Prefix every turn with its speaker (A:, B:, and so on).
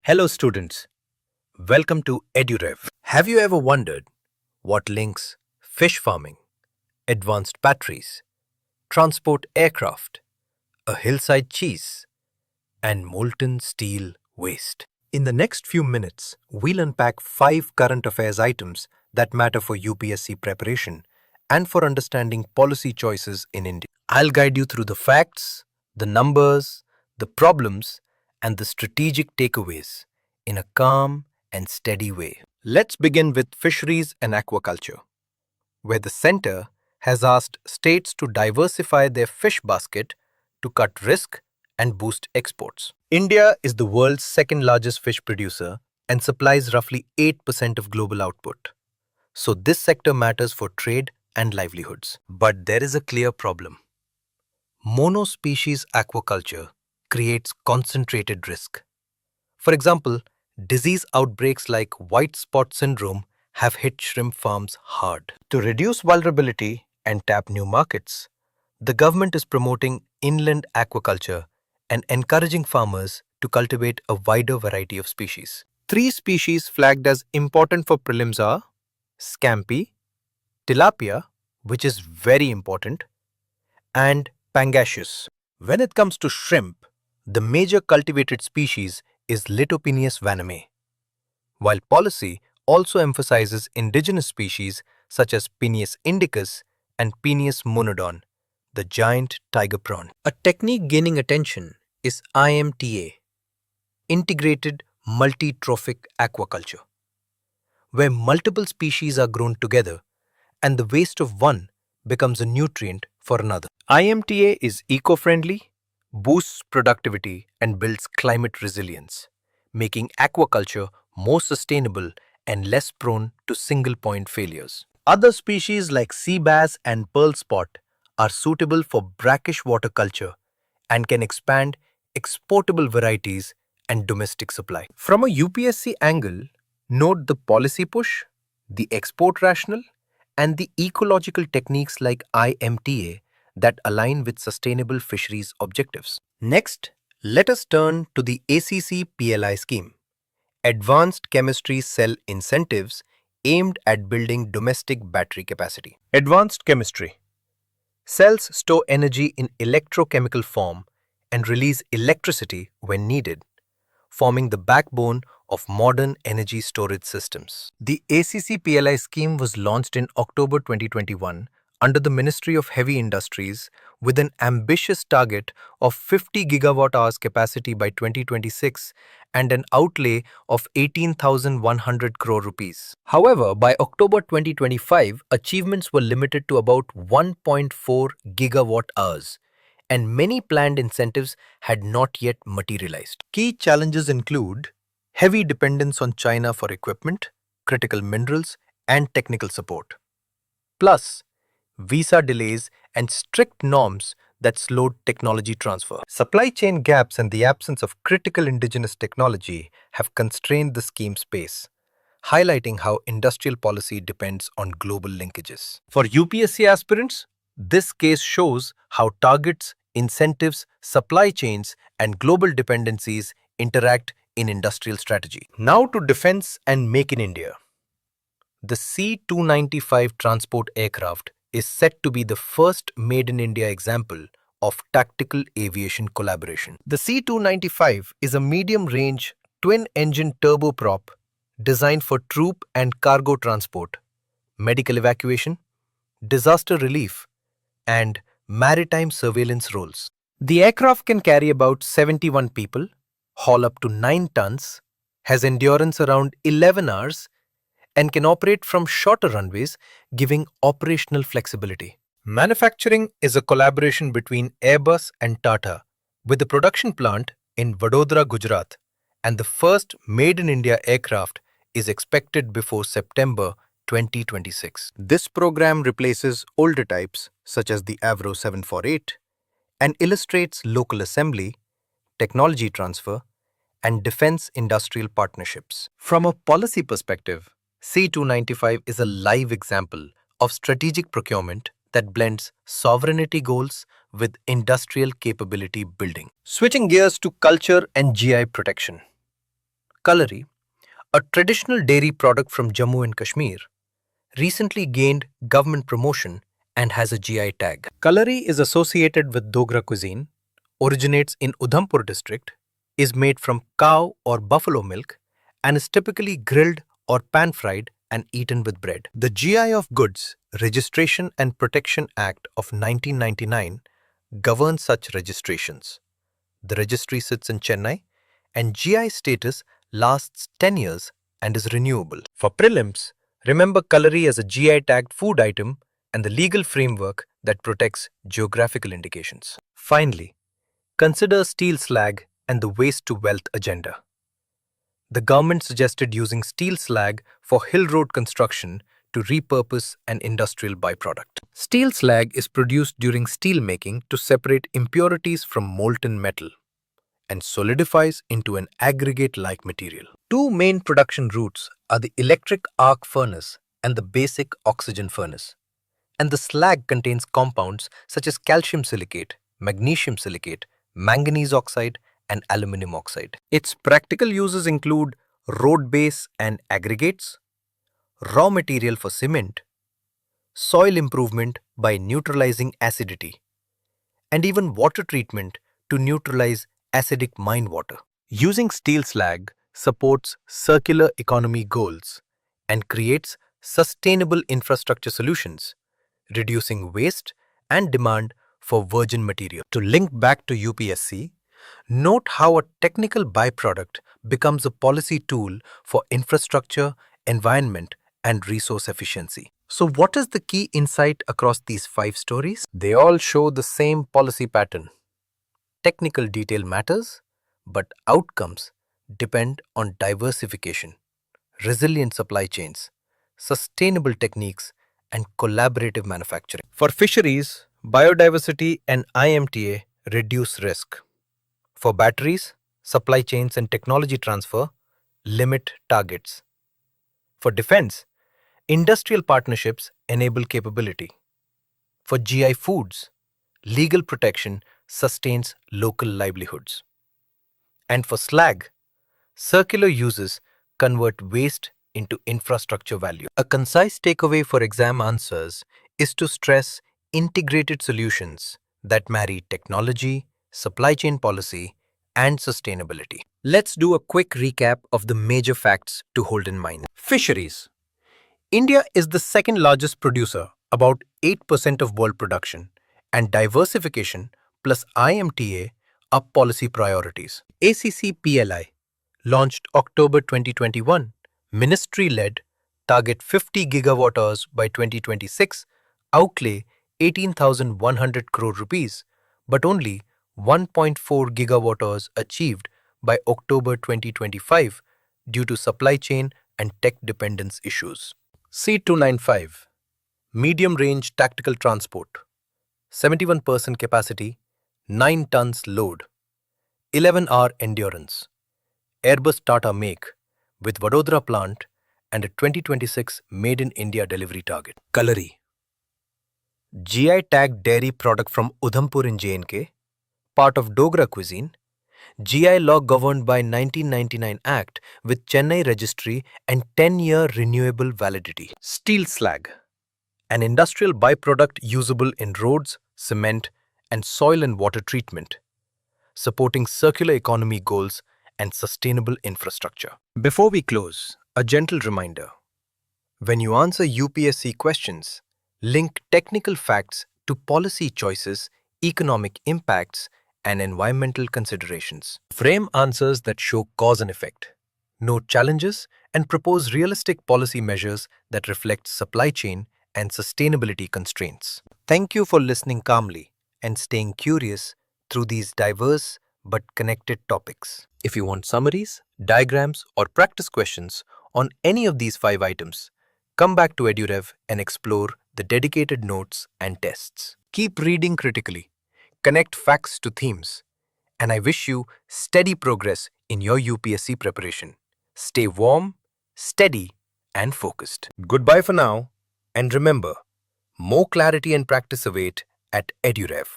A: Hello students, welcome to EduRev. Have you ever wondered what links fish farming, advanced batteries, transport aircraft, a hillside cheese, and molten steel waste? In the next few minutes, we'll unpack 5 current affairs items that matter for UPSC preparation and for understanding policy choices in India. I'll guide you through the facts, the numbers, the problems, and the strategic takeaways in a calm and steady way. Let's begin with fisheries and aquaculture, where the center has asked states to diversify their fish basket to cut risk and boost exports. India is the world's second largest fish producer and supplies roughly 8% of global output. So this sector matters for trade and livelihoods. But there is a clear problem. Monospecies aquaculture creates concentrated risk. For example, disease outbreaks like white spot syndrome have hit shrimp farms hard. To reduce vulnerability and tap new markets, the government is promoting inland aquaculture and encouraging farmers to cultivate a wider variety of species. 3 species flagged as important for prelims are scampi, tilapia, which is very important, and pangasius. When it comes to shrimp, the major cultivated species is Lithopenes vaname, while policy also emphasizes indigenous species such as Peneus indicus and Peneus monodon, the giant tiger prawn. A technique gaining attention is IMTA, Integrated Multi-Trophic Aquaculture, where multiple species are grown together and the waste of one becomes a nutrient for another. IMTA is eco-friendly, boosts productivity and builds climate resilience, making aquaculture more sustainable and less prone to single-point failures. Other species like sea bass and pearl spot are suitable for brackish water culture and can expand exportable varieties and domestic supply. From a UPSC angle, note the policy push, the export rationale, and the ecological techniques like IMTA that align with sustainable fisheries objectives. Next, let us turn to the ACC PLI scheme, Advanced Chemistry Cell Incentives aimed at building domestic battery capacity. Advanced chemistry. Cells store energy in electrochemical form and release electricity when needed, forming the backbone of modern energy storage systems. The ACC PLI scheme was launched in October 2021 under the Ministry of Heavy Industries with an ambitious target of 50 gigawatt-hours capacity by 2026 and an outlay of 18,100 crore rupees. However, by October 2025, achievements were limited to about 1.4 gigawatt-hours, and many planned incentives had not yet materialized. Key challenges include heavy dependence on China for equipment, critical minerals, and technical support, plus visa delays and strict norms that slowed technology transfer. Supply chain gaps and the absence of critical indigenous technology have constrained the scheme's pace, highlighting how industrial policy depends on global linkages. For UPSC aspirants, this case shows how targets, incentives, supply chains, and global dependencies interact in industrial strategy. Now to defense and Make in India. The C295 transport aircraft is set to be the first Made in India example of tactical aviation collaboration. The C295 is a medium-range, twin-engine turboprop designed for troop and cargo transport, medical evacuation, disaster relief, and maritime surveillance roles. The aircraft can carry about 71 people, haul up to 9 tons, has endurance around 11 hours, and can operate from shorter runways, giving operational flexibility. Manufacturing is a collaboration between Airbus and Tata, with the production plant in Vadodara, Gujarat, and the first Made in India aircraft is expected before September 2026. This program replaces older types such as the Avro 748 and illustrates local assembly, technology transfer, and defense industrial partnerships. From a policy perspective, C295 is a live example of strategic procurement that blends sovereignty goals with industrial capability building. Switching gears to culture and GI protection. Kalari, a traditional dairy product from Jammu and Kashmir, recently gained government promotion and has a GI tag. Kalari is associated with Dogra cuisine, originates in Udhampur district, is made from cow or buffalo milk, and is typically grilled or pan-fried and eaten with bread. The GI of Goods Registration and Protection Act of 1999 governs such registrations. The registry sits in Chennai, and GI status lasts 10 years and is renewable. For prelims, remember Kalari as a GI tagged food item and the legal framework that protects geographical indications. Finally, consider steel slag and the waste to wealth agenda. The government suggested using steel slag for hill road construction to repurpose an industrial byproduct. Steel slag is produced during steel making to separate impurities from molten metal and solidifies into an aggregate-like material. Two main production routes are the electric arc furnace and the basic oxygen furnace. And the slag contains compounds such as calcium silicate, magnesium silicate, manganese oxide, and aluminum oxide. Its practical uses include road base and aggregates, raw material for cement, soil improvement by neutralizing acidity, and even water treatment to neutralize acidic mine water. Using steel slag supports circular economy goals and creates sustainable infrastructure solutions, reducing waste and demand for virgin material. To link back to UPSC, note how a technical byproduct becomes a policy tool for infrastructure, environment, and resource efficiency. So what is the key insight across these 5 stories? They all show the same policy pattern. Technical detail matters, but outcomes depend on diversification, resilient supply chains, sustainable techniques, and collaborative manufacturing. For fisheries, biodiversity and IMTA reduce risk. For batteries, supply chains and technology transfer limit targets. For defense, industrial partnerships enable capability. For GI foods, legal protection sustains local livelihoods. And for slag, circular uses convert waste into infrastructure value. A concise takeaway for exam answers is to stress integrated solutions that marry technology, supply chain policy, and sustainability. Let's do a quick recap of the major facts to hold in mind. Fisheries. India is the second largest producer, about 8% of world production, and diversification plus IMTA are policy priorities. ACC PLI, launched October 2021, ministry-led, target 50 gigawatt hours by 2026, outlay 18,100 crore rupees, but only 1.4 gigawatt hours achieved by October 2025 due to supply chain and tech dependence issues. C295, medium-range tactical transport, 71% capacity, 9 tons load, 11-hour endurance, Airbus Tata make with Vadodara plant and a 2026 Made in India delivery target. Kalari, GI tagged dairy product from Udhampur in J&K, part of Dogra cuisine, GI law governed by 1999 Act with Chennai registry and 10-year renewable validity. Steel slag, an industrial byproduct usable in roads, cement, and soil and water treatment, supporting circular economy goals and sustainable infrastructure. Before we close, a gentle reminder. When you answer UPSC questions, link technical facts to policy choices, economic impacts, and environmental considerations. Frame answers that show cause and effect, note challenges, and propose realistic policy measures that reflect supply chain and sustainability constraints. Thank you for listening calmly and staying curious through these diverse but connected topics. If you want summaries, diagrams, or practice questions on any of these 5 items, come back to Edurev and explore the dedicated notes and tests. Keep reading critically, connect facts to themes, and I wish you steady progress in your UPSC preparation. Stay warm, steady, and focused. Goodbye for now, and remember, more clarity and practice await at Edurev.